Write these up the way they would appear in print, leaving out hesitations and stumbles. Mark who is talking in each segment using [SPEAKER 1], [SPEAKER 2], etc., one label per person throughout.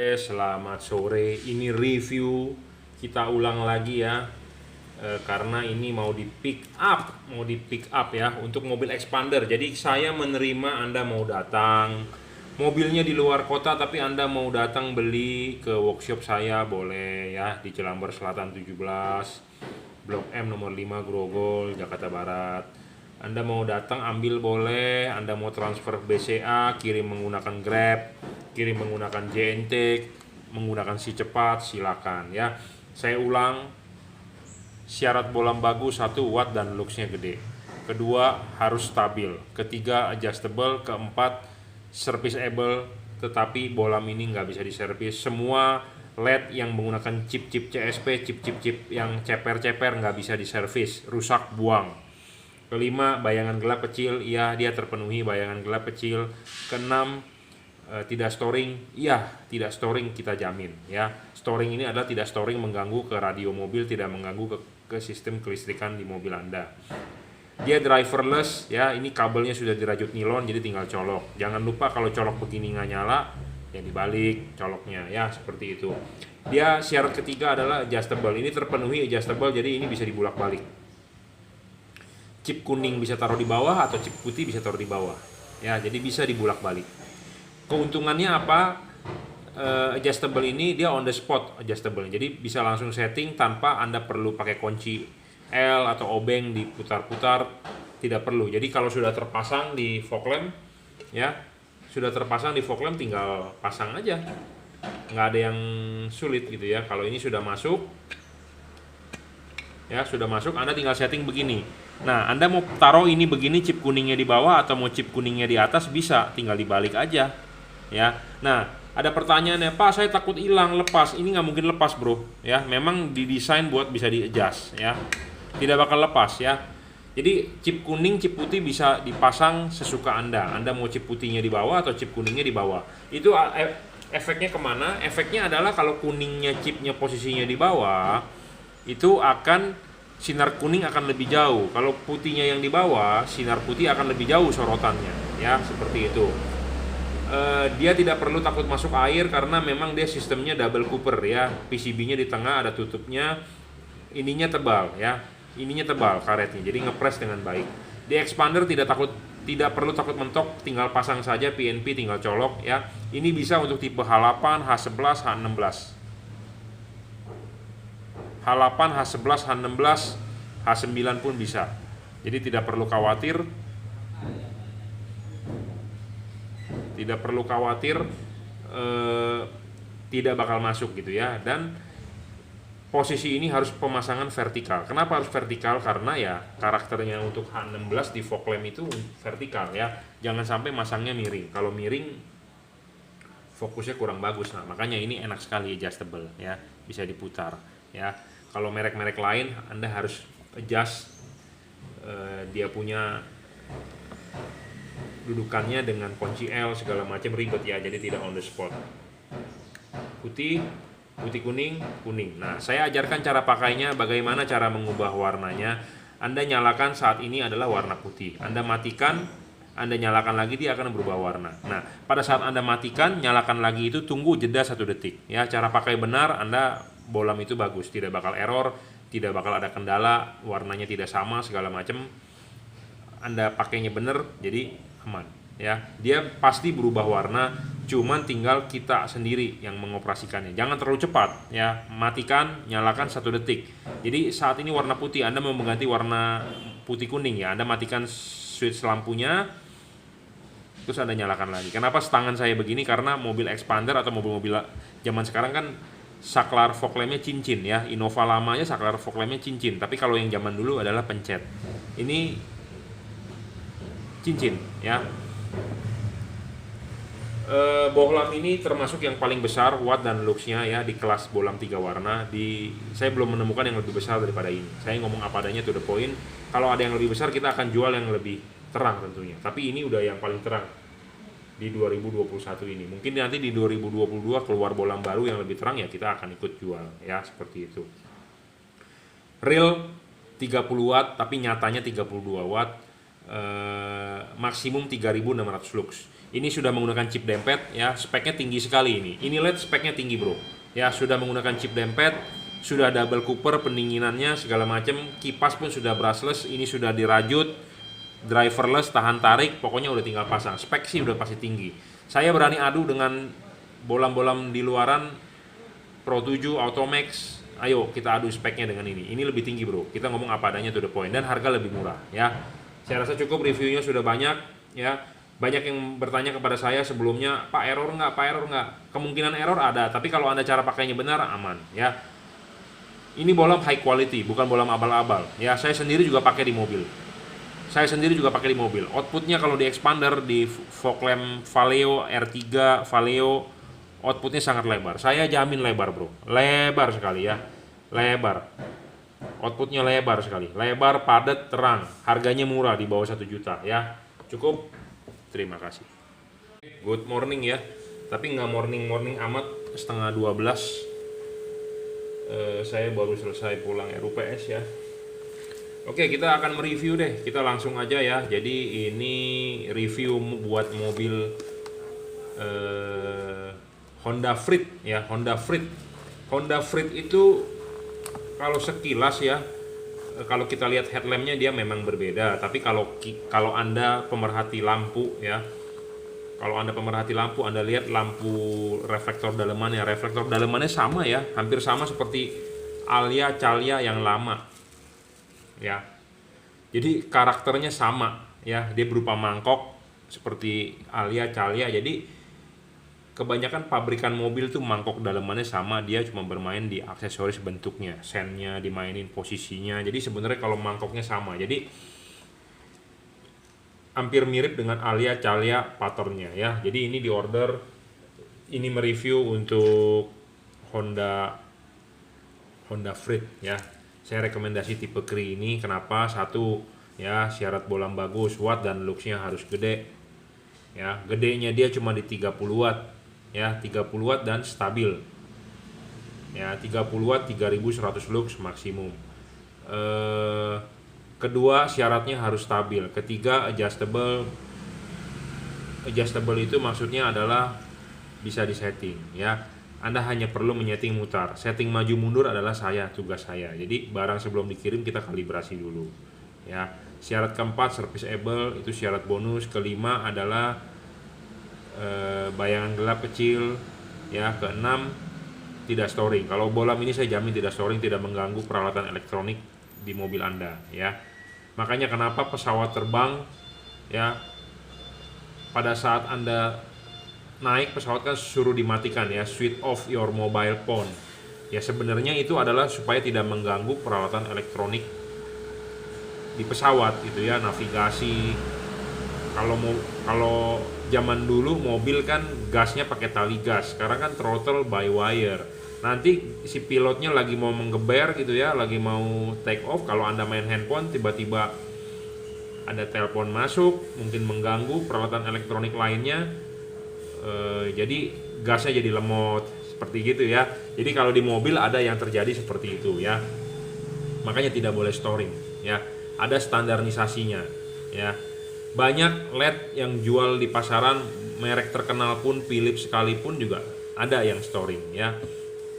[SPEAKER 1] Oke, selamat sore. Ini review kita ulang lagi ya. Karena ini mau di pick up ya untuk mobil expander. Jadi saya menerima Anda mau datang, mobilnya di luar kota tapi Anda mau datang beli ke workshop saya boleh ya di Jelambar Selatan 17, Blok M nomor 5 Grogol, Jakarta Barat. Anda mau datang ambil boleh, Anda mau transfer BCA, kirim menggunakan Grab, kirim menggunakan JNT, menggunakan si cepat, silakan ya. Saya ulang, syarat bolam bagus 1 watt dan luxnya gede. Kedua harus stabil. Ketiga adjustable. Keempat serviceable, tetapi bolam ini nggak bisa diservis. Semua LED yang menggunakan chip-chip CSP, chip-chip yang ceper-ceper nggak bisa diservis, rusak buang. Kelima bayangan gelap kecil, iya dia terpenuhi bayangan gelap kecil. Keenam tidak storing, iya tidak storing kita jamin ya. Storing ini adalah tidak storing mengganggu ke radio mobil, tidak mengganggu ke sistem kelistrikan di mobil Anda. Dia driverless ya, ini kabelnya sudah dirajut nilon jadi tinggal colok. Jangan lupa kalau colok begini nggak nyala, ya dibalik coloknya ya, seperti itu. Dia syarat ketiga adalah adjustable, ini terpenuhi adjustable jadi ini bisa dibulak-balik. Chip kuning bisa taruh di bawah atau chip putih bisa taruh di bawah ya, jadi bisa dibulak-balik. Keuntungannya apa? Adjustable ini dia on the spot adjustable, jadi bisa langsung setting tanpa Anda perlu pakai kunci L atau obeng diputar-putar, tidak perlu. Jadi kalau sudah terpasang di fog lamp ya, sudah terpasang di fog lamp tinggal pasang aja, nggak ada yang sulit gitu ya. Kalau ini sudah masuk ya, sudah masuk, Anda tinggal setting begini. Nah, Anda mau taruh ini begini, chip kuningnya di bawah atau mau chip kuningnya di atas, bisa, tinggal dibalik aja ya. Nah, ada pertanyaannya, Pak saya takut hilang, lepas. Ini nggak mungkin lepas bro ya, memang didesain buat bisa di adjust ya, tidak bakal lepas ya. Jadi chip kuning, chip putih bisa dipasang sesuka Anda. Anda mau chip putihnya di bawah atau chip kuningnya di bawah. Itu efeknya kemana? Efeknya adalah kalau kuningnya chipnya posisinya di bawah, itu akan sinar kuning akan lebih jauh. Kalau putihnya yang di bawah, sinar putih akan lebih jauh sorotannya ya, seperti itu. Dia tidak perlu takut masuk air karena memang dia sistemnya double cooper ya. PCB-nya di tengah ada tutupnya, ininya tebal ya, ininya tebal karetnya, jadi ngepres dengan baik. Di expander tidak perlu takut mentok, tinggal pasang saja PNP, tinggal colok ya. Ini bisa untuk tipe H8, H11, H16. H8, H11, H16, H9 pun bisa. Jadi tidak perlu khawatir, tidak bakal masuk gitu ya. Dan posisi ini harus pemasangan vertikal. Kenapa harus vertikal? Karena ya karakternya untuk H16 di fog lamp itu vertikal ya. Jangan sampai masangnya miring. Kalau miring fokusnya kurang bagus. Nah, makanya ini enak sekali adjustable ya, bisa diputar ya. Kalau merek-merek lain Anda harus adjust dia punya dudukannya dengan kunci L segala macam, ribet ya, jadi tidak on the spot. Putih kuning. Nah, saya ajarkan cara pakainya, bagaimana cara mengubah warnanya. Anda nyalakan saat ini adalah warna putih. Anda matikan, Anda nyalakan lagi, dia akan berubah warna. Nah, pada saat Anda matikan, nyalakan lagi itu tunggu jeda 1 detik. Ya, cara pakai benar, Anda bolam itu bagus, tidak bakal error, tidak bakal ada kendala, warnanya tidak sama segala macam. Anda pakainya benar, jadi aman ya. Dia pasti berubah warna, cuman tinggal kita sendiri yang mengoperasikannya. Jangan terlalu cepat ya, matikan, nyalakan 1 detik. Jadi saat ini warna putih, Anda mau mengganti warna putih kuning ya, Anda matikan switch lampunya, terus Anda nyalakan lagi. Kenapa tangan saya begini? Karena mobil expander atau mobil-mobil zaman sekarang kan saklar fog lampnya cincin ya. Innova lamanya saklar fog lampnya cincin, tapi kalau yang zaman dulu adalah pencet. Ini cincin ya. Bohlam ini termasuk yang paling besar watt dan luxnya ya di kelas bolam 3 warna. Saya belum menemukan yang lebih besar daripada ini. Saya ngomong apa adanya, to the point. Kalau ada yang lebih besar kita akan jual yang lebih terang tentunya. Tapi ini udah yang paling terang di 2021 ini. Mungkin nanti di 2022 keluar bolam baru yang lebih terang ya, kita akan ikut jual ya, seperti itu. Real 30 watt tapi nyatanya 32 watt. maksimum 3600 lux. Ini sudah menggunakan chip dempet ya, speknya tinggi sekali ini. Ini LED speknya tinggi bro. Ya sudah menggunakan chip dempet, sudah double cooper pendinginannya segala macam, kipas pun sudah brushless, ini sudah dirajut, driverless, tahan tarik, pokoknya udah tinggal pasang. Spek sih udah pasti tinggi. Saya berani adu dengan bolam-bolam di luaran Pro 7, Automax. Ayo kita adu speknya dengan ini. Ini lebih tinggi bro. Kita ngomong apa adanya to the point dan harga lebih murah ya. Saya rasa cukup, reviewnya sudah banyak ya. Banyak yang bertanya kepada saya sebelumnya, Pak error nggak, Pak error nggak? Kemungkinan error ada, tapi kalau Anda cara pakainya benar, aman ya. Ini bolam high quality, bukan bolam abal-abal ya. Saya sendiri juga pakai di mobil. Outputnya kalau di expander, di fog lamp Valeo, R3, Valeo, outputnya sangat lebar. Saya jamin lebar bro, lebar sekali ya. Lebar, outputnya lebar sekali, lebar, padat, terang. Harganya murah, di bawah 1 juta ya. Cukup. Terima kasih. Good morning ya, tapi nggak morning amat, setengah 12. Saya baru selesai pulang RUPS ya. Oke, kita akan mereview deh, kita langsung aja ya. Jadi ini review buat mobil Honda Freed ya, Honda Freed itu kalau sekilas ya, kalau kita lihat headlampnya dia memang berbeda, tapi kalau Anda pemerhati lampu ya, Anda lihat lampu reflektor dalemannya sama ya, hampir sama seperti Alia Calya yang lama ya. Jadi karakternya sama ya, dia berupa mangkok seperti Alia Calya. Jadi kebanyakan pabrikan mobil tuh mangkok dalemannya sama, dia cuma bermain di aksesoris bentuknya, sennya dimainin, posisinya. Jadi sebenarnya kalau mangkoknya sama, jadi hampir mirip dengan Alia Calya patternnya ya. Jadi ini di order, ini mereview untuk Honda Freed ya. Saya rekomendasi tipe Kri ini, kenapa? Satu ya, syarat bolam bagus, watt dan luxnya harus gede ya. Gedenya dia cuma di 30 watt ya, 30 watt dan stabil ya, 30 watt 3100 lux maksimum. Kedua, syaratnya harus stabil. Ketiga, adjustable itu maksudnya adalah bisa disetting ya. Anda hanya perlu menyeting mutar, setting maju mundur adalah tugas saya. Jadi barang sebelum dikirim kita kalibrasi dulu ya. Syarat keempat, serviceable, itu syarat bonus. Kelima adalah bayangan gelap kecil ya. Keenam, tidak storing. Kalau bolam ini saya jamin tidak storing, tidak mengganggu peralatan elektronik di mobil Anda ya. Makanya kenapa pesawat terbang ya, pada saat Anda naik pesawat kan suruh dimatikan ya, switch off your mobile phone ya. Sebenarnya itu adalah supaya tidak mengganggu peralatan elektronik di pesawat gitu ya, navigasi. Kalau zaman dulu mobil kan gasnya pakai tali gas, sekarang kan throttle by wire. Nanti si pilotnya lagi mau menggeber gitu ya, lagi mau take off, kalau Anda main handphone tiba-tiba ada telepon masuk, mungkin mengganggu peralatan elektronik lainnya, jadi gasnya jadi lemot seperti gitu ya. Jadi kalau di mobil ada yang terjadi seperti itu ya, makanya tidak boleh storing ya, ada standarisasinya ya. Banyak LED yang jual di pasaran, merek terkenal pun, Philips sekalipun juga ada yang storing ya.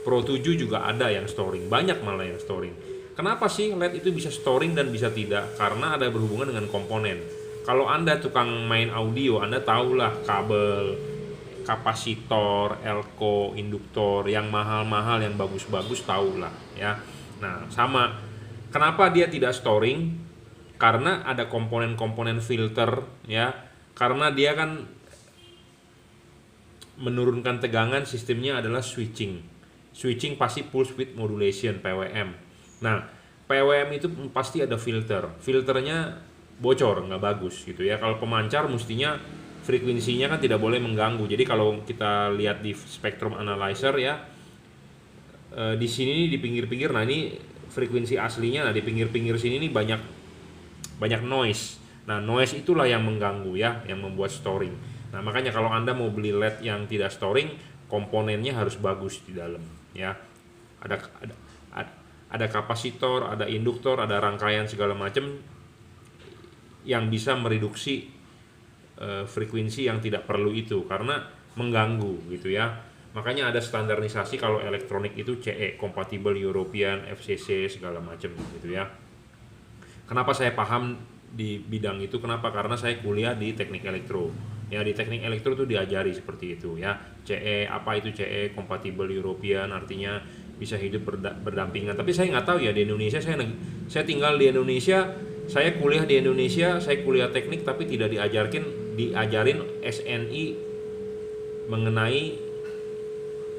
[SPEAKER 1] Pro 7 juga ada yang storing, banyak malah yang storing. Kenapa sih LED itu bisa storing dan bisa tidak? Karena ada berhubungan dengan komponen. Kalau Anda tukang main audio, Anda tahulah kabel, kapasitor, elko, induktor, yang mahal-mahal, yang bagus-bagus tahulah ya. Nah, sama. Kenapa dia tidak storing? Karena ada komponen-komponen filter ya. Karena dia kan menurunkan tegangan, sistemnya adalah switching pasti pulse width modulation, PWM. Nah, PWM itu pasti ada filternya bocor, nggak bagus gitu ya. Kalau pemancar mestinya frekuensinya kan tidak boleh mengganggu. Jadi kalau kita lihat di spectrum analyzer ya, di sini di pinggir-pinggir, nah ini frekuensi aslinya. Nah di pinggir-pinggir sini nih banyak noise. Nah noise itulah yang mengganggu ya, yang membuat storing. Nah makanya kalau Anda mau beli LED yang tidak storing, komponennya harus bagus di dalam ya. Ada kapasitor, ada induktor, ada rangkaian segala macam. yang bisa mereduksi frekuensi yang tidak perlu itu karena mengganggu gitu ya. Makanya ada standarisasi kalau elektronik itu CE, Compatible European, FCC segala macam gitu ya. Kenapa saya paham di bidang itu? Kenapa? Karena saya kuliah di teknik elektro. Ya, di teknik elektro itu diajari seperti itu ya. CE, apa itu CE, Compatible European, artinya bisa hidup berdampingan. Tapi saya nggak tahu ya di Indonesia, saya tinggal di Indonesia, saya kuliah di Indonesia, saya kuliah teknik tapi tidak diajarin SNI mengenai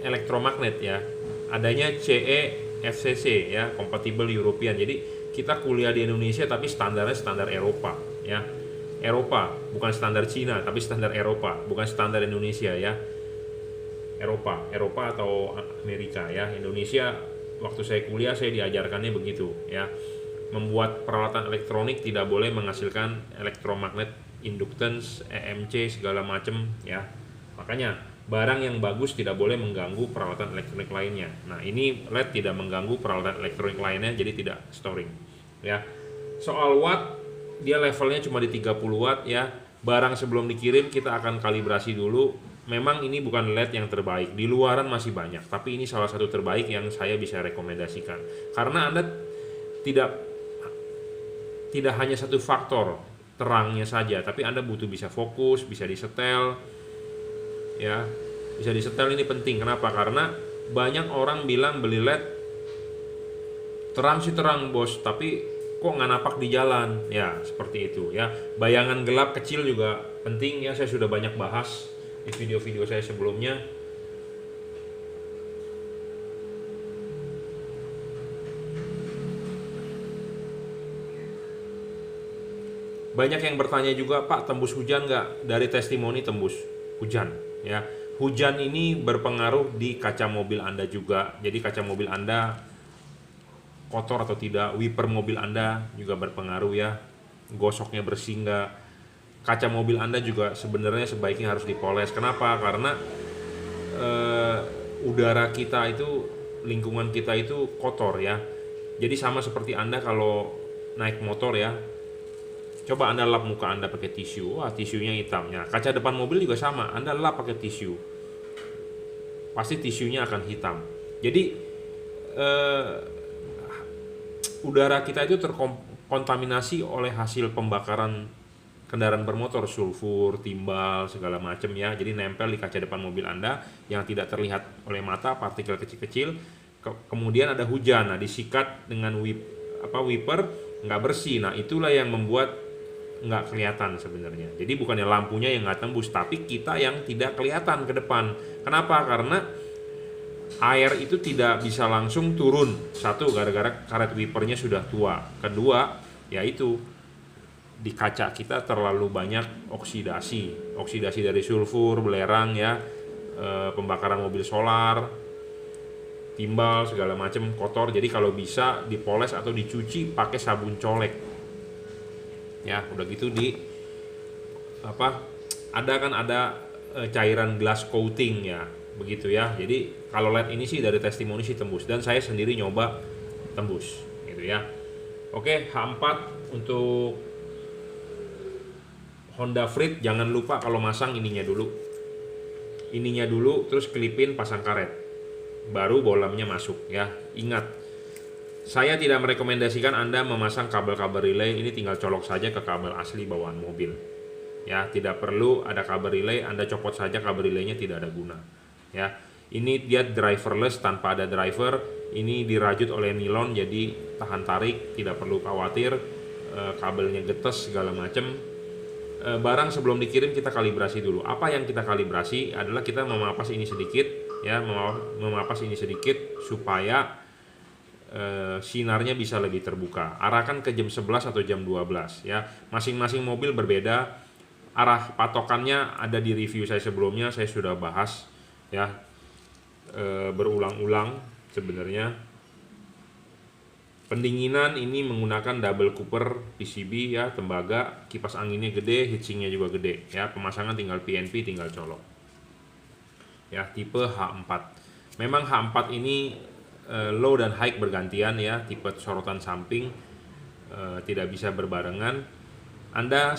[SPEAKER 1] elektromagnet ya. Adanya CE, FCC ya, Compatible European. Jadi kita kuliah di Indonesia tapi standarnya standar Eropa ya. Eropa, bukan standar Cina tapi standar Eropa, bukan standar Indonesia ya. Eropa atau Amerika ya. Indonesia waktu saya kuliah saya diajarkannya begitu ya. Membuat peralatan elektronik tidak boleh menghasilkan elektromagnet, inductance, EMC segala macam ya. Makanya barang yang bagus tidak boleh mengganggu peralatan elektronik lainnya. Nah, ini LED tidak mengganggu peralatan elektronik lainnya, jadi tidak storing ya. Soal watt, dia levelnya cuma di 30 watt ya. Barang sebelum dikirim kita akan kalibrasi dulu. Memang ini bukan LED yang terbaik, di luaran masih banyak, tapi ini salah satu terbaik yang saya bisa rekomendasikan. Karena Anda tidak hanya satu faktor terangnya saja, tapi Anda butuh bisa fokus, bisa disetel ya. Bisa disetel ini penting. Kenapa? Karena banyak orang bilang beli LED terang sih terang bos, tapi kok nggak napak di jalan ya, seperti itu ya. Bayangan gelap kecil juga penting ya, saya sudah banyak bahas di video-video saya sebelumnya. Banyak yang bertanya juga, Pak, tembus hujan nggak? Dari testimoni tembus hujan ya. Hujan ini berpengaruh di kaca mobil Anda juga. Jadi kaca mobil Anda kotor atau tidak, wiper mobil Anda juga berpengaruh ya. Gosoknya bersih nggak? Kaca mobil Anda juga sebenarnya sebaiknya harus dipoles. Kenapa? Karena udara kita itu, lingkungan kita itu kotor ya. Jadi sama seperti Anda kalau naik motor ya, coba Anda lap muka Anda pakai tisu, wah tisunya hitamnya. Kaca depan mobil juga sama, Anda lap pakai tisu, pasti tisunya akan hitam. Jadi udara kita itu terkontaminasi oleh hasil pembakaran kendaraan bermotor, sulfur, timbal, segala macam ya. Jadi nempel di kaca depan mobil Anda yang tidak terlihat oleh mata, partikel kecil-kecil. Kemudian ada hujan, nah disikat dengan wiper, nggak bersih. Nah itulah yang membuat nggak kelihatan sebenarnya. Jadi bukannya lampunya yang nggak tembus, tapi kita yang tidak kelihatan ke depan. Kenapa? Karena air itu tidak bisa langsung turun. Satu, gara-gara karet wipernya sudah tua. Kedua, yaitu di kaca kita terlalu banyak oksidasi dari sulfur, belerang ya, pembakaran mobil solar, timbal segala macam kotor. Jadi kalau bisa dipoles atau dicuci pakai sabun colek ya. Udah gitu ada cairan glass coating ya, begitu ya. Jadi kalau LED ini sih dari testimoni sih tembus, dan saya sendiri nyoba tembus gitu ya. Oke, H4 untuk Honda Freed, jangan lupa kalau masang ininya dulu, terus kelipin, pasang karet, baru bolamnya masuk ya. Ingat, saya tidak merekomendasikan Anda memasang kabel-kabel relay, ini tinggal colok saja ke kabel asli bawaan mobil ya. Tidak perlu ada kabel relay, Anda copot saja kabel relaynya, tidak ada guna ya. Ini dia driverless, tanpa ada driver. Ini dirajut oleh nilon, jadi tahan tarik, tidak perlu khawatir kabelnya getes segala macam. Barang sebelum dikirim kita kalibrasi dulu. Apa yang kita kalibrasi adalah kita memapas ini sedikit ya, memapas ini sedikit supaya sinarnya bisa lebih terbuka. Arahkan ke jam 11 atau jam 12 ya. Masing-masing mobil berbeda. Arah patokannya ada di review saya sebelumnya, saya sudah bahas ya berulang-ulang sebenarnya. Pendinginan ini menggunakan double cooper PCB ya, tembaga, kipas anginnya gede, heatsinknya juga gede ya. Pemasangan tinggal PNP, tinggal colok ya. Tipe H4. Memang H4 ini low dan high bergantian ya, tipe sorotan samping tidak bisa berbarengan.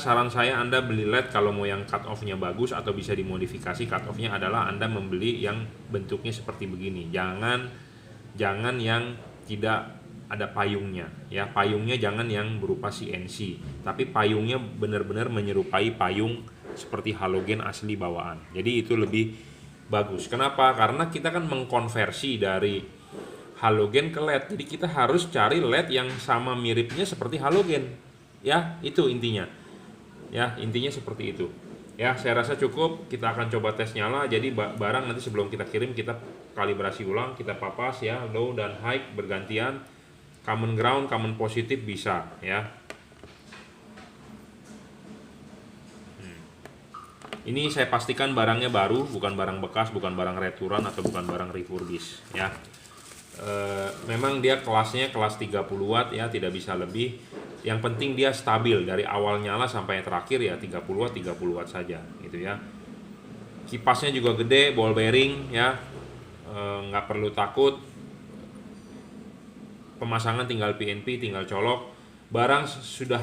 [SPEAKER 1] Saran saya Anda beli LED kalau mau yang cut off-nya bagus atau bisa dimodifikasi. Cut off-nya adalah Anda membeli yang bentuknya seperti begini. Jangan yang tidak ada payungnya ya. Payungnya jangan yang berupa CNC, tapi payungnya benar-benar menyerupai payung seperti halogen asli bawaan. Jadi itu lebih bagus. Kenapa? Karena kita kan mengkonversi dari halogen ke LED. Jadi kita harus cari LED yang sama miripnya seperti halogen. Ya, itu intinya. Ya, intinya seperti itu. Ya, saya rasa cukup. Kita akan coba tes nyala. Jadi barang nanti sebelum kita kirim kita kalibrasi ulang, kita papas ya, low dan high bergantian. Common ground, common positif bisa ya. Ini saya pastikan barangnya baru, bukan barang bekas, bukan barang returan atau bukan barang refurbish ya. Memang dia kelasnya kelas 30 watt ya, tidak bisa lebih. Yang penting dia stabil dari awal nyala sampai terakhir ya 30 watt saja gitu ya. Kipasnya juga gede, ball bearing ya, nggak perlu takut. Pemasangan tinggal PNP, tinggal colok. Barang sudah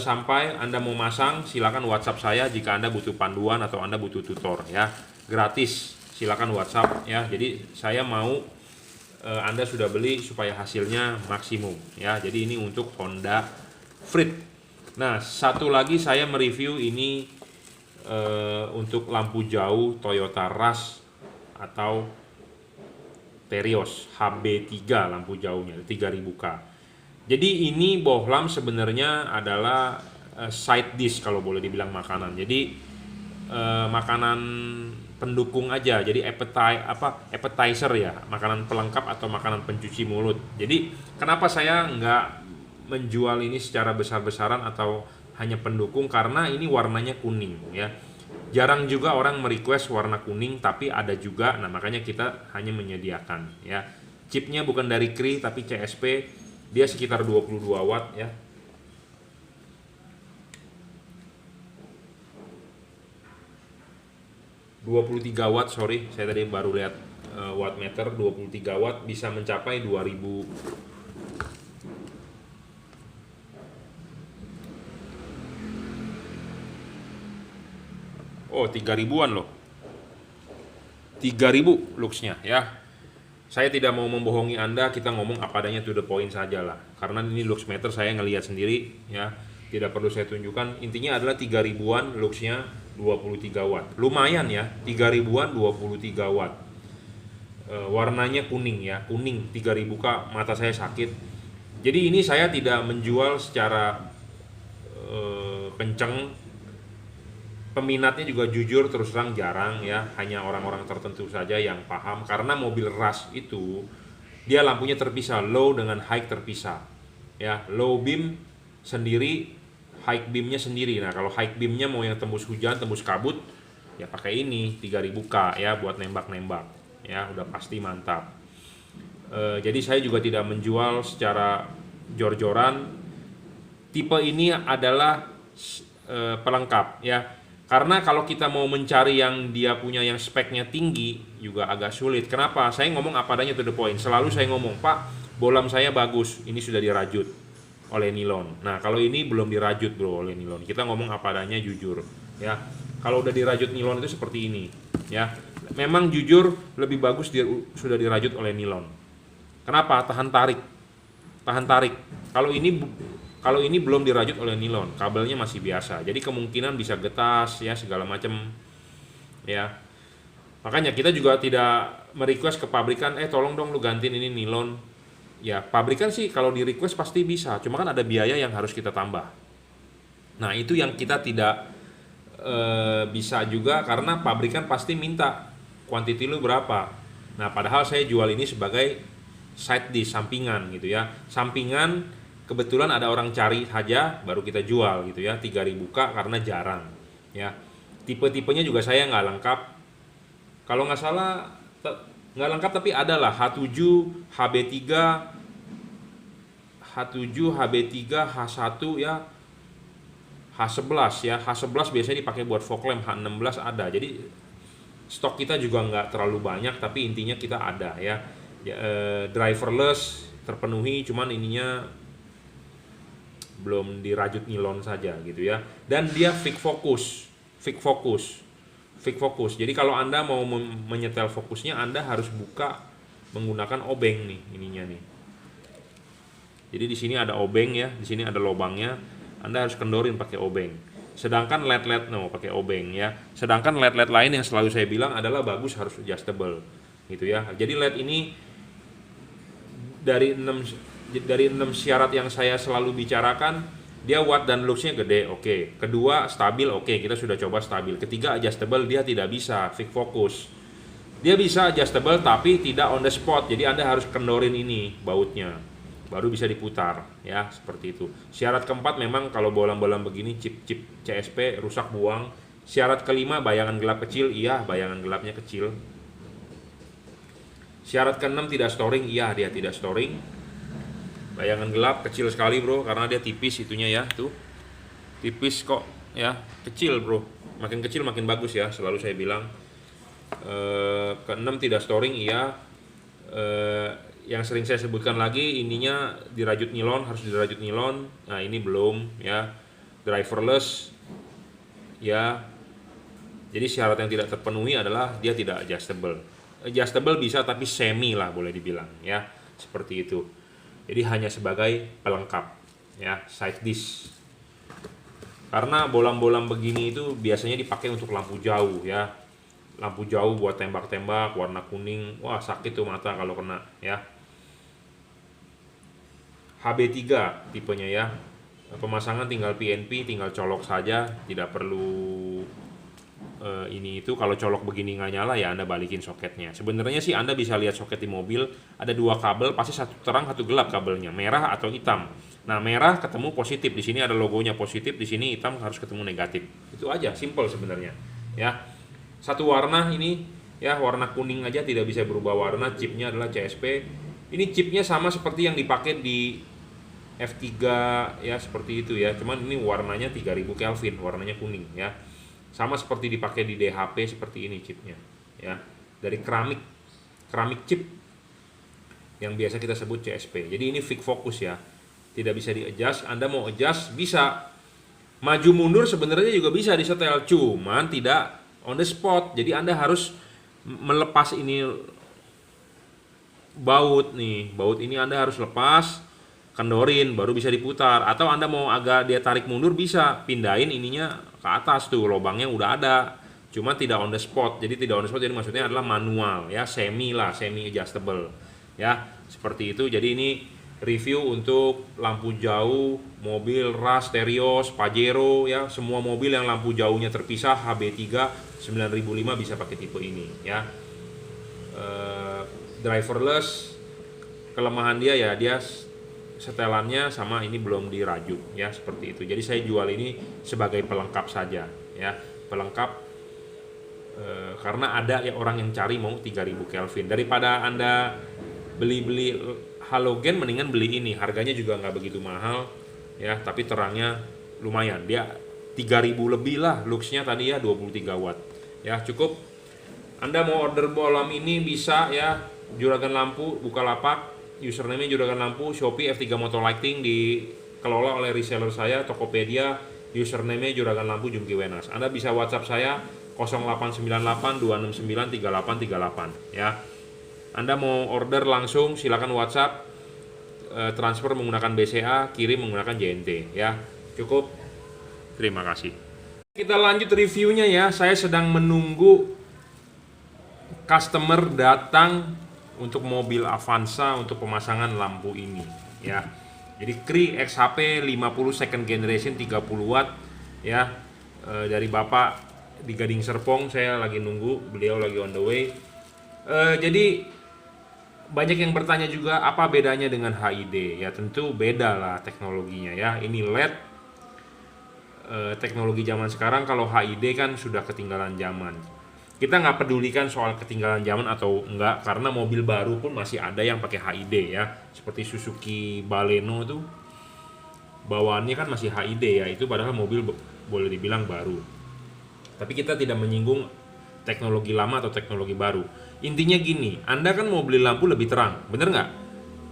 [SPEAKER 1] sampai, Anda mau masang, silakan WhatsApp saya jika Anda butuh panduan atau Anda butuh tutor ya. Gratis, silakan WhatsApp ya. Jadi saya mau Anda sudah beli supaya hasilnya maksimum ya. Jadi ini untuk Honda Freed. Nah, satu lagi saya mereview ini untuk lampu jauh Toyota Rush atau Terios HB3 lampu jauhnya 3000K. Jadi ini bohlam sebenarnya adalah side dish kalau boleh dibilang makanan. Jadi makanan pendukung aja. Jadi appetizer ya, makanan pelengkap atau makanan pencuci mulut. Jadi kenapa saya nggak menjual ini secara besar-besaran atau hanya pendukung, karena ini warnanya kuning ya. Jarang juga orang merequest warna kuning, tapi ada juga. Nah, makanya kita hanya menyediakan ya. Chipnya bukan dari Cree tapi CSP. Dia sekitar 22 watt ya. ...23 watt, sorry, saya tadi baru lihat wattmeter. 23 watt bisa mencapai 2000. Oh, 3000-an loh. 3000 luxnya ya. Saya tidak mau membohongi Anda, kita ngomong apa adanya, to the point saja lah. Karena ini lux meter saya ngelihat sendiri ya. Tidak perlu saya tunjukkan. Intinya adalah 3000-an luxnya 23 watt. Lumayan ya, 3000-an 23 watt. Warnanya kuning ya, kuning 3000K, mata saya sakit. Jadi ini saya tidak menjual secara kenceng. Peminatnya juga jujur terus terang jarang ya, hanya orang-orang tertentu saja yang paham. Karena mobil Rush itu dia lampunya terpisah, low dengan high terpisah ya. Low beam sendiri, high beamnya sendiri. Nah, kalau high beamnya mau yang tembus hujan, tembus kabut ya pakai ini 3000K ya, buat nembak-nembak ya, udah pasti mantap. Jadi saya juga tidak menjual secara jor-joran. Tipe ini adalah pelengkap ya. Karena kalau kita mau mencari yang dia punya yang speknya tinggi juga agak sulit. Kenapa? Saya ngomong apa adanya, to the point. Selalu saya ngomong, Pak, bohlam saya bagus, ini sudah dirajut oleh nilon. Nah, kalau ini belum dirajut bro oleh nilon. Kita ngomong apa adanya, jujur ya. Kalau udah dirajut nilon itu seperti ini ya. Memang jujur lebih bagus sudah dirajut oleh nilon. Kenapa? Tahan tarik. Kalau ini belum dirajut oleh nilon, kabelnya masih biasa. Jadi kemungkinan bisa getas ya, segala macam ya. Makanya kita juga tidak merequest ke pabrikan, tolong dong lu gantiin ini nilon. Ya, pabrikan sih kalau di request pasti bisa, cuma kan ada biaya yang harus kita tambah. Nah, itu yang kita tidak bisa juga, karena pabrikan pasti minta quantity lu berapa. Nah, padahal saya jual ini sebagai side dish, sampingan gitu ya. Sampingan, kebetulan ada orang cari saja baru kita jual gitu ya, 3000K karena jarang ya. Tipe-tipenya juga saya nggak lengkap. Kalau nggak salah nggak lengkap, tapi adalah H7, HB3, H1 ya, H11 ya. H11 biasanya dipakai buat fog lamp, H16 ada. Jadi stok kita juga nggak terlalu banyak, tapi intinya kita ada ya. Driverless terpenuhi, cuman ininya belum dirajut nilon saja gitu ya. Dan dia fix fokus. Jadi kalau Anda mau menyetel fokusnya, Anda harus buka menggunakan obeng nih ininya nih. Jadi di sini ada obeng ya, di sini ada lubangnya. Anda harus kendorin pakai obeng. Sedangkan LED pakai obeng ya. Sedangkan LED lain yang selalu saya bilang adalah bagus harus adjustable gitu ya. Jadi LED ini dari 6 syarat yang saya selalu bicarakan, dia watt dan luxnya gede, oke. Kedua, stabil, oke, kita sudah coba stabil. Ketiga, adjustable, dia tidak bisa fix fokus. Dia bisa adjustable tapi tidak on the spot. Jadi Anda harus kendorin ini bautnya, baru bisa diputar ya, seperti itu. Syarat keempat memang kalau bolam-bolam begini chip CSP rusak buang. Syarat kelima, bayangan gelap kecil, iya bayangan gelapnya kecil. Syarat keenam, tidak storing, iya dia tidak storing. Bayangan gelap kecil sekali bro, karena dia tipis itunya ya, tuh tipis kok ya, kecil bro. Makin kecil makin bagus ya, selalu saya bilang. Keenam, tidak storing, iya. Yang sering saya sebutkan lagi, ininya dirajut nilon, harus dirajut nilon. Nah ini belum ya. Driverless ya. Jadi syarat yang tidak terpenuhi adalah dia tidak adjustable. Adjustable bisa tapi semi lah boleh dibilang ya, seperti itu. Jadi hanya sebagai pelengkap ya, side dish. Karena bolam-bolam begini itu biasanya dipakai untuk lampu jauh ya. Lampu jauh buat tembak-tembak warna kuning. Wah, sakit tuh mata kalau kena ya. HB3 tipenya ya. Pemasangan tinggal PNP, tinggal colok saja, tidak perlu ini itu. Kalau colok begini nggak nyala ya Anda balikin soketnya. Sebenarnya sih Anda bisa lihat soket di mobil, ada dua kabel, pasti satu terang satu gelap kabelnya, merah atau hitam. Nah merah ketemu positif, di sini ada logonya positif, di sini hitam harus ketemu negatif. Itu aja, simple sebenarnya ya. Satu warna ini ya, warna kuning aja tidak bisa berubah warna. Chipnya adalah CSP. Ini chipnya sama seperti yang dipakai di F3 ya, seperti itu ya. Cuman ini warnanya 3000 Kelvin, warnanya kuning ya. Sama seperti dipakai di DHP, seperti ini chipnya ya, dari keramik chip yang biasa kita sebut CSP. Jadi ini fix fokus ya, tidak bisa di adjust. Anda mau adjust bisa, maju mundur sebenarnya juga bisa disetel, cuman tidak on the spot. Jadi Anda harus melepas ini baut nih, baut ini Anda harus lepas, kendorin baru bisa diputar. Atau Anda mau agak dia tarik mundur, bisa pindahin ininya ke atas, tuh lubangnya udah ada, cuma tidak on the spot. Jadi tidak on the spot, jadi maksudnya adalah manual ya, semi adjustable ya, seperti itu. Jadi ini review untuk lampu jauh mobil Rush, Terios, Pajero ya, semua mobil yang lampu jauhnya terpisah HB3 9005 bisa pakai tipe ini ya. Driverless, kelemahan dia ya, dia setelannya sama ini belum dirajut ya, seperti itu. Jadi saya jual ini sebagai pelengkap saja ya, pelengkap karena ada ya orang yang cari mau 3000 Kelvin. Daripada Anda beli halogen, mendingan beli ini, harganya juga nggak begitu mahal ya, tapi terangnya lumayan, dia 3000 lebih lah. Luxnya tadi ya 23 watt ya, cukup. Anda mau order bolam ini bisa ya, Juragan Lampu Bukalapak, username Juragan Lampu, Shopee F3 Motor Lighting, dikelola oleh reseller saya, Tokopedia, username Juragan Lampu Jungki Wenas. Anda bisa WhatsApp saya 0898 269 3838 ya. Anda mau order langsung silakan WhatsApp, transfer menggunakan BCA, kirim menggunakan JNT ya. Cukup. Terima kasih. Kita lanjut reviewnya ya. Saya sedang menunggu customer datang untuk mobil Avanza untuk pemasangan lampu ini ya. Jadi Cree XHP 50 second generation 30 watt ya, dari Bapak di Gading Serpong. Saya lagi nunggu, beliau lagi on the way. Jadi banyak yang bertanya juga apa bedanya dengan HID ya. Tentu beda lah teknologinya ya. Ini LED, teknologi zaman sekarang. Kalau HID kan sudah ketinggalan zaman. Kita nggak pedulikan soal ketinggalan zaman atau enggak, karena mobil baru pun masih ada yang pakai HID ya, seperti Suzuki Baleno itu bawaannya kan masih HID ya, itu padahal mobil boleh dibilang baru. Tapi kita tidak menyinggung teknologi lama atau teknologi baru. Intinya gini, Anda kan mau beli lampu lebih terang, bener nggak?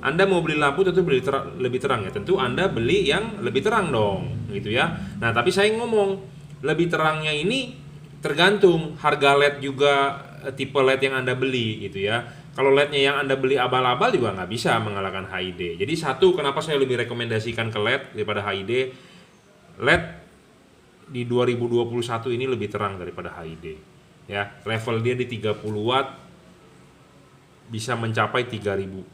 [SPEAKER 1] Anda mau beli lampu tentu beli lebih terang ya. Tentu Anda beli yang lebih terang dong, gitu ya. Nah, tapi saya ngomong lebih terangnya ini tergantung harga LED juga, tipe LED yang Anda beli gitu ya. Kalau LED-nya yang Anda beli abal-abal juga nggak bisa mengalahkan HID. Jadi satu, kenapa saya lebih rekomendasikan ke LED daripada HID? LED di 2021 ini lebih terang daripada HID. Ya, level dia di 30 watt bisa mencapai 3100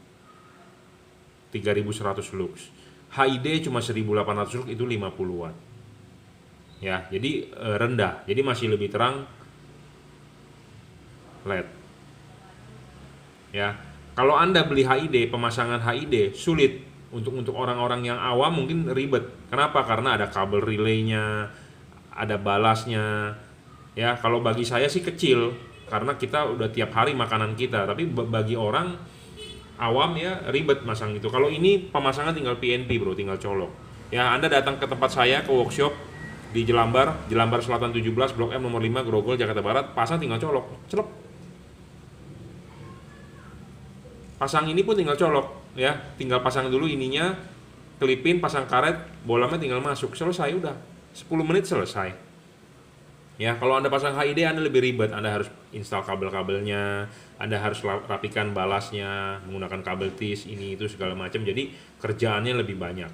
[SPEAKER 1] lux. HID cuma 1800 lux, itu 50 watt. Ya, jadi rendah. Jadi masih lebih terang LED. Ya. Kalau Anda beli HID, pemasangan HID sulit untuk orang-orang yang awam, mungkin ribet. Kenapa? Karena ada kabel relaynya, ada balasnya. Ya, kalau bagi saya sih kecil karena kita udah tiap hari makanan kita, tapi bagi orang awam ya ribet masang itu. Kalau ini pemasangan tinggal PNP bro, tinggal colok. Ya, Anda datang ke tempat saya, ke workshop di Jelambar Selatan 17, Blok M nomor 5, Grogol, Jakarta Barat, pasang tinggal colok, celep. Pasang ini pun tinggal colok, ya, tinggal pasang dulu ininya, kelipin, pasang karet, bolamnya tinggal masuk, selesai udah, 10 menit selesai. Ya, kalau Anda pasang HID Anda lebih ribet, Anda harus install kabel-kabelnya, Anda harus rapikan balasnya, menggunakan kabel tis, ini itu segala macam, jadi kerjaannya lebih banyak.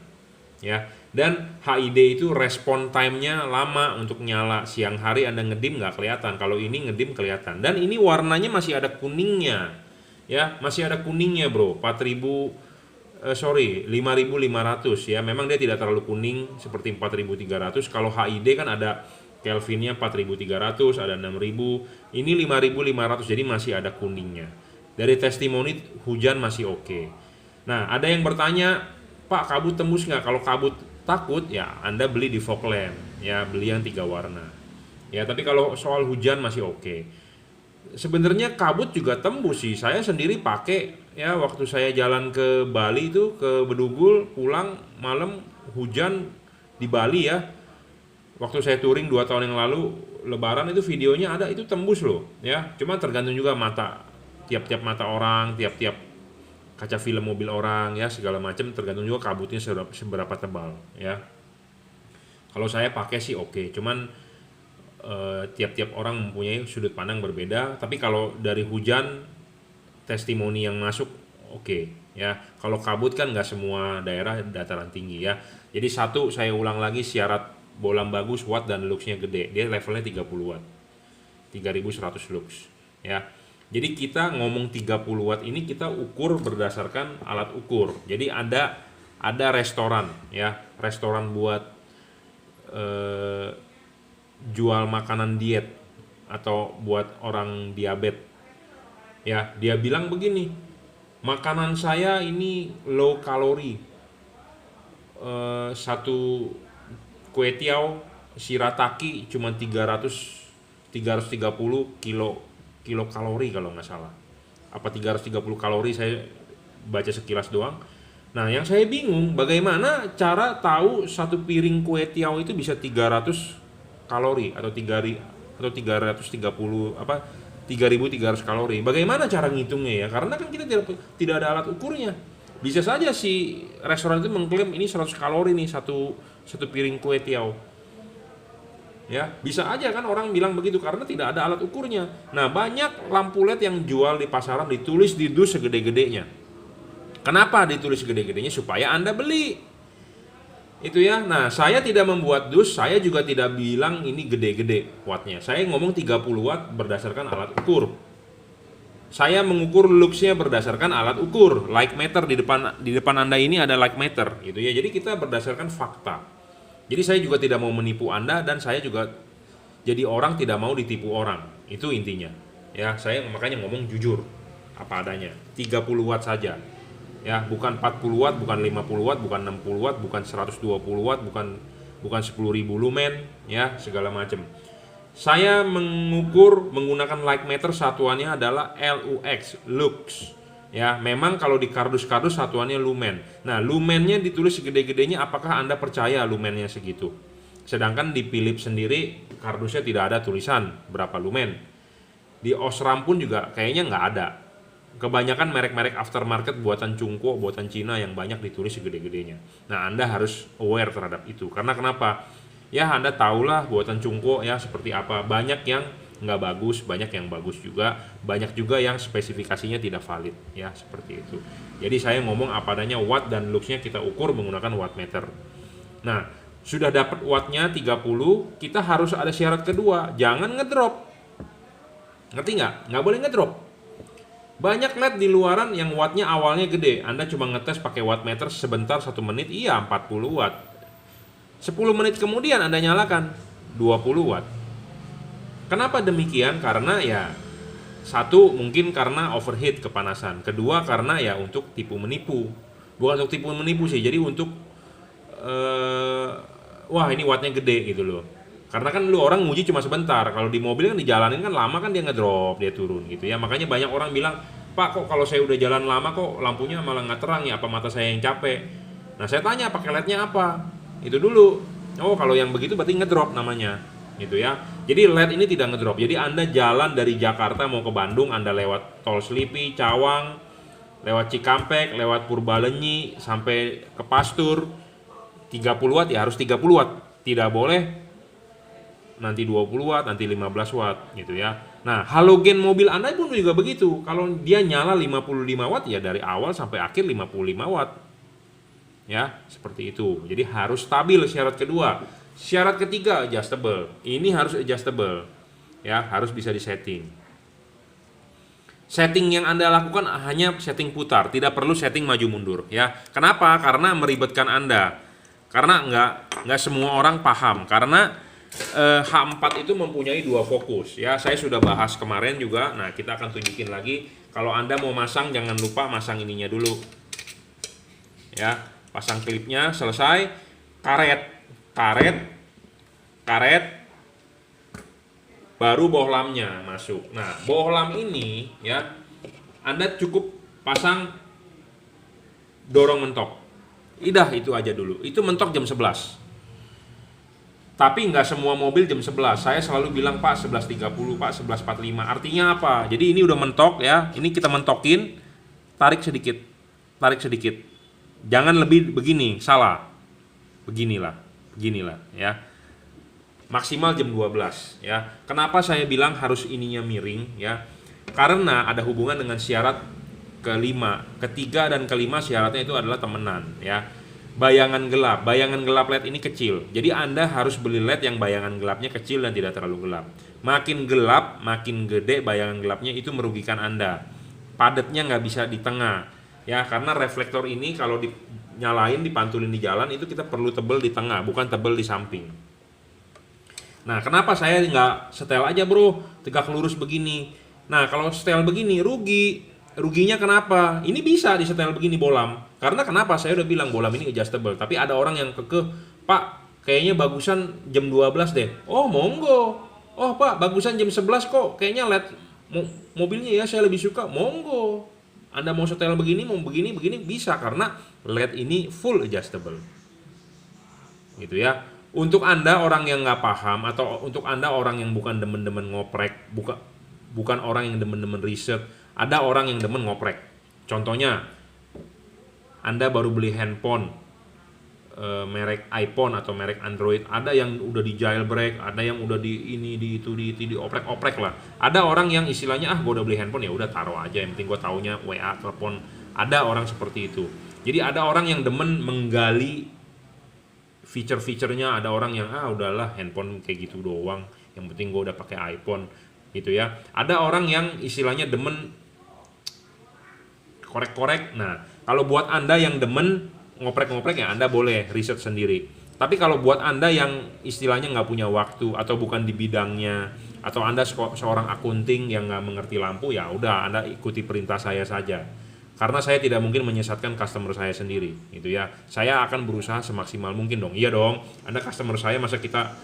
[SPEAKER 1] Ya, dan HID itu respon time-nya lama untuk nyala. Siang hari Anda ngedim nggak kelihatan, kalau ini ngedim kelihatan. Dan ini warnanya masih ada kuningnya, ya, masih ada kuningnya bro. 5500 ya. Memang dia tidak terlalu kuning seperti 4300. Kalau HID kan ada Kelvinnya 4300, ada 6000, ini 5500, jadi masih ada kuningnya. Dari testimoni hujan masih oke. Nah, ada yang bertanya, Pak, kabut tembus nggak? Kalau kabut takut ya Anda beli di fog lamp, ya beli yang 3 warna. Ya, tapi kalau soal hujan masih oke. Sebenarnya kabut juga tembus sih. Saya sendiri pakai ya waktu saya jalan ke Bali itu, ke Bedugul, pulang malam hujan di Bali ya. Waktu saya touring 2 tahun yang lalu Lebaran itu videonya ada, itu tembus loh ya. Cuma tergantung juga mata, tiap-tiap mata orang, tiap-tiap kaca film mobil orang ya, segala macam, tergantung juga kabutnya seberapa tebal ya. Kalau saya pakai sih oke, cuman tiap-tiap orang mempunyai sudut pandang berbeda. Tapi kalau dari hujan testimoni yang masuk oke ya. Kalau kabut kan nggak semua daerah dataran tinggi ya. Jadi satu, saya ulang lagi, syarat bolam bagus, watt dan luxnya gede, dia levelnya 30 watt, 3100 lux ya. Jadi kita ngomong 30 watt ini kita ukur berdasarkan alat ukur. Jadi ada restoran ya, restoran buat jual makanan diet atau buat orang diabetes. Ya, dia bilang begini, makanan saya ini low kalori. Satu kue tiaw shirataki cuma 330 kilo kalori kalau nggak salah, apa 330 kalori, saya baca sekilas doang. Nah, yang saya bingung bagaimana cara tahu satu piring kue tiaw itu bisa 300 kalori atau 330 apa 3300 kalori. Bagaimana cara ngitungnya ya? Karena kan kita tidak ada alat ukurnya. Bisa saja si restoran itu mengklaim ini 100 kalori nih satu piring kue tiaw. Ya, bisa aja kan orang bilang begitu karena tidak ada alat ukurnya. Nah, banyak lampu LED yang jual di pasaran ditulis di dus segede-gedenya. Kenapa ditulis segede-gedenya? Supaya Anda beli. Itu ya. Nah, saya tidak membuat dus, saya juga tidak bilang ini gede-gede wattnya. Saya ngomong 30 watt berdasarkan alat ukur. Saya mengukur luxnya berdasarkan alat ukur. Like meter di depan Anda ini ada like meter gitu ya. Jadi kita berdasarkan fakta. Jadi saya juga tidak mau menipu Anda, dan saya juga jadi orang tidak mau ditipu orang. Itu intinya. Ya, saya makanya ngomong jujur apa adanya. 30 watt saja. Ya, bukan 40 watt, bukan 50 watt, bukan 60 watt, bukan 120 watt, bukan 10.000 lumen ya, segala macam. Saya mengukur menggunakan like meter, satuannya adalah LUX, lux. Ya, memang kalau di kardus-kardus satuannya lumen. Nah, lumennya ditulis segede-gedenya, apakah Anda percaya lumennya segitu? Sedangkan di Philips sendiri kardusnya tidak ada tulisan berapa lumen. Di Osram pun juga kayaknya nggak ada. kebanyakan merek-merek aftermarket buatan Cungko, buatan Cina yang banyak ditulis segede-gedenya. Nah, Anda harus aware terhadap itu. Karena kenapa? Ya, Anda tahulah buatan Cungko ya seperti apa. Banyak yang nggak bagus, banyak yang bagus juga, banyak juga yang spesifikasinya tidak valid ya, seperti itu. Jadi saya ngomong apa adanya, watt dan luxnya kita ukur menggunakan wattmeter. Nah, sudah dapat wattnya 30, kita harus ada syarat kedua, jangan ngedrop. Ngerti nggak? Nggak boleh ngedrop. Banyak LED di luaran yang wattnya awalnya gede, Anda cuma ngetes pakai wattmeter sebentar 1 menit, iya 40 watt. 10 menit kemudian Anda nyalakan 20 watt. Kenapa demikian? Karena ya satu mungkin karena overheat, kepanasan. Kedua karena ya untuk tipu menipu. Bukan untuk tipu menipu sih, jadi untuk wah ini wattnya gede gitu loh. Karena kan lu orang nguji cuma sebentar. Kalau di mobil kan dijalanin kan lama kan dia ngedrop, dia turun gitu ya. Makanya banyak orang bilang, "Pak, kok kalau saya udah jalan lama kok lampunya malah nggak terang ya? Apa mata saya yang capek?" Nah, saya tanya pakai LED-nya apa? Itu dulu. Oh, kalau yang begitu berarti ngedrop namanya. Gitu ya. Jadi LED ini tidak ngedrop. Jadi Anda jalan dari Jakarta mau ke Bandung, Anda lewat Tol Selipi, Cawang, lewat Cikampek, lewat Purbalenyi sampai ke Pastur, 30 watt ya harus 30 watt. Tidak boleh nanti 20 watt, nanti 15 watt gitu ya. Nah, halogen mobil Anda pun juga begitu. Kalau dia nyala 55 watt ya dari awal sampai akhir 55 watt. Ya, seperti itu. Jadi harus stabil syarat kedua. Syarat ketiga adjustable. Ini harus adjustable. Ya, harus bisa disetting. Setting yang Anda lakukan hanya setting putar, tidak perlu setting maju mundur ya. Kenapa? Karena meribetkan Anda. Karena nggak semua orang paham. Karena H4 itu mempunyai 2 fokus ya. Saya sudah bahas kemarin juga. Nah, kita akan tunjukin lagi. Kalau Anda mau masang jangan lupa masang ininya dulu. Ya, pasang klipnya selesai. Karet baru bohlamnya masuk. Nah, bohlam ini ya Anda cukup pasang dorong mentok. Idah itu aja dulu. Itu mentok jam 11. Tapi nggak semua mobil jam 11. Saya selalu bilang, Pak 11.30, Pak 11.45. Artinya apa? Jadi ini udah mentok ya. Ini kita mentokin, tarik sedikit. Jangan lebih begini, salah. Beginilah ya. Maksimal jam 12 ya. Kenapa saya bilang harus ininya miring ya? Karena ada hubungan dengan syarat ketiga dan kelima syaratnya itu adalah temenan ya. Bayangan gelap LED ini kecil. Jadi Anda harus beli LED yang bayangan gelapnya kecil dan tidak terlalu gelap. Makin gelap, makin gede bayangan gelapnya itu merugikan Anda. Padatnya nggak bisa di tengah. Ya, karena reflektor ini kalau dinyalain, dipantulin di jalan itu kita perlu tebel di tengah, bukan tebel di samping. Nah, kenapa saya nggak setel aja bro, tegak lurus begini. Nah, kalau setel begini ruginya kenapa? Ini bisa disetel begini bohlam. Karena kenapa? Saya udah bilang bohlam ini adjustable. Tapi ada orang yang kekeh, Pak, kayaknya bagusan jam 12 deh. Oh, monggo. Oh, Pak, bagusan jam 11 kok. Kayaknya LED mobilnya ya saya lebih suka. Monggo. Anda mau setel begini, mau begini bisa karena LED ini full adjustable. Gitu ya. Untuk Anda orang yang nggak paham atau untuk Anda orang yang bukan demen-demen ngoprek, bukan orang yang demen-demen riset, ada orang yang demen ngoprek. Contohnya, Anda baru beli handphone merek iPhone atau merek Android, ada yang udah di jailbreak, ada yang udah di oprek-oprek lah. Ada orang yang istilahnya gue udah beli handphone ya udah taruh aja, yang penting gue taunya WA, telepon. Ada orang seperti itu. Jadi ada orang yang demen menggali feature-featurenya, ada orang yang udahlah handphone kayak gitu doang, yang penting gue udah pakai iPhone gitu ya. Ada orang yang istilahnya demen korek-korek. Nah, kalau buat Anda yang demen ngoprek-ngoprek ya Anda boleh riset sendiri. Tapi kalau buat Anda yang istilahnya nggak punya waktu atau bukan di bidangnya, atau Anda seorang akunting yang nggak mengerti lampu, ya udah Anda ikuti perintah saya saja. Karena saya tidak mungkin menyesatkan customer saya sendiri, gitu ya. Saya akan berusaha semaksimal mungkin dong. Iya dong. Anda customer saya, masa kita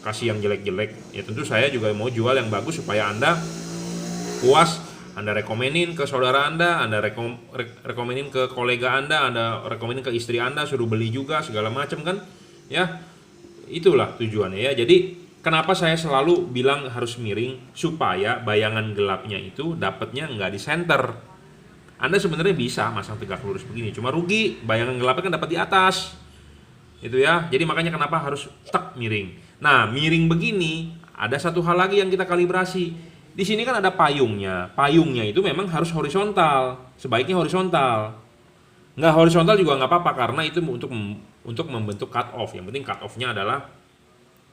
[SPEAKER 1] kasih yang jelek-jelek? Ya tentu saya juga mau jual yang bagus supaya Anda puas. Anda rekomenin ke saudara Anda rekomenin ke kolega Anda rekomenin ke istri Anda, suruh beli juga segala macam kan? Ya, itulah tujuannya ya. Jadi kenapa saya selalu bilang harus miring supaya bayangan gelapnya itu dapatnya nggak di center. Anda sebenarnya bisa masang tegak lurus begini, cuma rugi, bayangan gelapnya kan dapat di atas. Itu ya. Jadi makanya kenapa harus tak miring. Nah, miring begini, ada satu hal lagi yang kita kalibrasi. Di sini kan ada payungnya. Payungnya itu memang harus horizontal, sebaiknya horizontal. Nggak horizontal juga nggak apa-apa karena itu untuk membentuk cut off. Yang penting cut off-nya adalah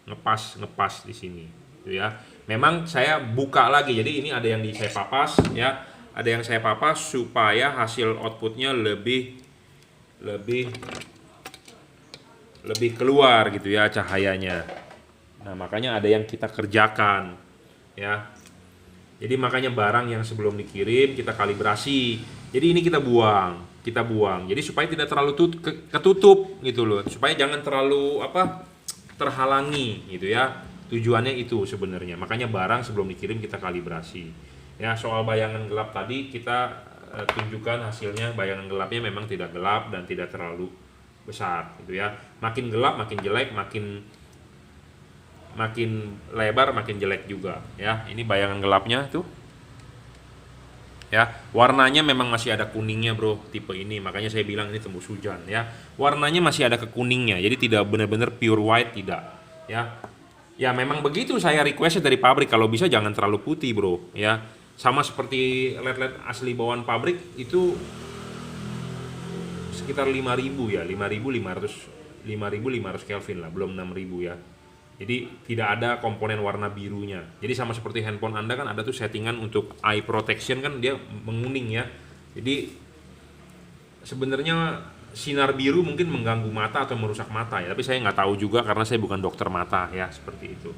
[SPEAKER 1] ngepas di sini, gitu ya. Memang saya buka lagi, jadi ini ada yang saya papas ya, ada yang saya papas supaya hasil outputnya lebih keluar gitu ya cahayanya. Nah makanya ada yang kita kerjakan ya. Jadi makanya barang yang sebelum dikirim kita kalibrasi. Jadi ini kita buang. Jadi supaya tidak terlalu ketutup gitu loh, supaya jangan terlalu terhalangi gitu ya. Tujuannya itu sebenarnya. Makanya barang sebelum dikirim kita kalibrasi. Ya, soal bayangan gelap tadi kita tunjukkan hasilnya. Bayangan gelapnya memang tidak gelap dan tidak terlalu besar gitu ya. Makin gelap makin jelek, makin lebar makin jelek juga ya. Ini bayangan gelapnya tuh. Ya, warnanya memang masih ada kuningnya bro, tipe ini, makanya saya bilang ini tembus hujan ya. Warnanya masih ada kekuningnya, jadi tidak benar-benar pure white, tidak ya. Ya memang begitu saya requestnya dari pabrik, kalau bisa jangan terlalu putih bro ya. Sama seperti LED asli bawaan pabrik itu sekitar 5.000 ya, 5.500 Kelvin lah, belum 6.000 ya. Jadi tidak ada komponen warna birunya. Jadi sama seperti handphone Anda kan ada tuh settingan untuk eye protection kan, dia menguning ya. Jadi sebenarnya sinar biru mungkin mengganggu mata atau merusak mata ya. Tapi saya nggak tahu juga karena saya bukan dokter mata ya, seperti itu.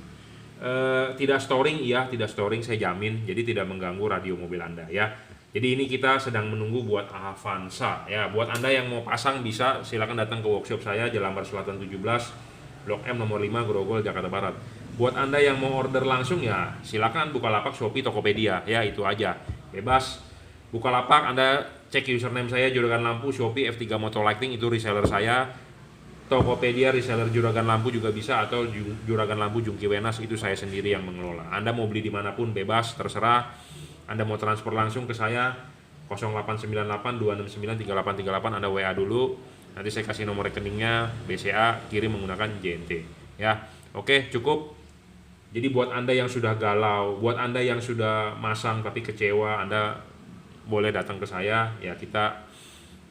[SPEAKER 1] Tidak storing, iya tidak storing, saya jamin. Jadi tidak mengganggu radio mobil Anda ya. Jadi ini kita sedang menunggu buat Avanza ya. Buat Anda yang mau pasang bisa silakan datang ke workshop saya Jelambar Selatan 17, Blok M nomor 5, Grogol, Jakarta Barat. Buat Anda yang mau order langsung ya silakan Bukalapak, Shopee, Tokopedia ya, itu aja. Bebas. Bukalapak Anda cek username saya Juragan Lampu, Shopee F3 Motor Lighting itu reseller saya. Tokopedia reseller Juragan Lampu juga bisa, atau Juragan Lampu Jungki Wenas itu saya sendiri yang mengelola. Anda mau beli dimanapun bebas, terserah. Anda mau transfer langsung ke saya 0898 269 3838, Anda WA dulu. Nanti saya kasih nomor rekeningnya, BCA, kirim menggunakan JNT ya. Oke, cukup. Jadi buat Anda yang sudah galau, buat Anda yang sudah masang tapi kecewa, Anda boleh datang ke saya ya, kita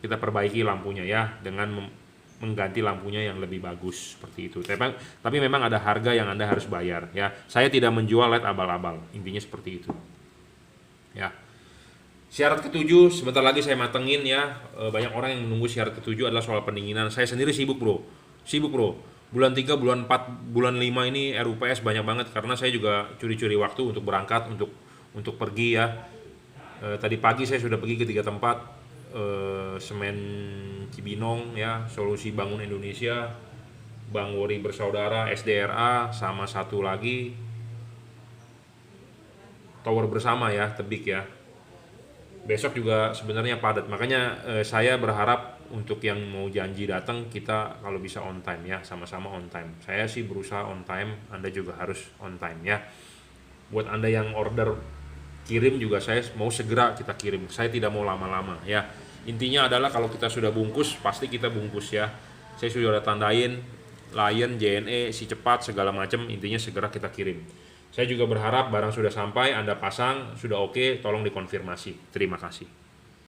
[SPEAKER 1] perbaiki lampunya ya dengan mengganti lampunya yang lebih bagus seperti itu. Tapi memang ada harga yang Anda harus bayar ya. Saya tidak menjual LED abal-abal, intinya seperti itu ya. Syarat ketujuh sebentar lagi saya matengin ya. Banyak orang yang menunggu syarat ketujuh adalah soal pendinginan. Saya sendiri sibuk bro. Bulan 3, bulan 4, bulan 5 ini RUPS banyak banget karena saya juga curi-curi waktu untuk berangkat, untuk pergi ya. Tadi pagi saya sudah pergi ke 3 tempat, Semen Cibinong ya, Solusi Bangun Indonesia, Bang Wori Bersaudara, SDRA, sama satu lagi Tower Bersama ya, Tebik ya. Besok juga sebenarnya padat, makanya saya berharap untuk yang mau janji datang kita kalau bisa on time ya, sama-sama on time. Saya sih berusaha on time, Anda juga harus on time ya. Buat Anda yang order kirim juga saya mau segera kita kirim, saya tidak mau lama-lama ya. Intinya adalah kalau kita sudah bungkus pasti kita bungkus ya. Saya sudah tandain Lion, JNE, si cepat segala macam, intinya segera kita kirim. Saya juga berharap barang sudah sampai, Anda pasang, sudah oke, tolong dikonfirmasi. Terima kasih.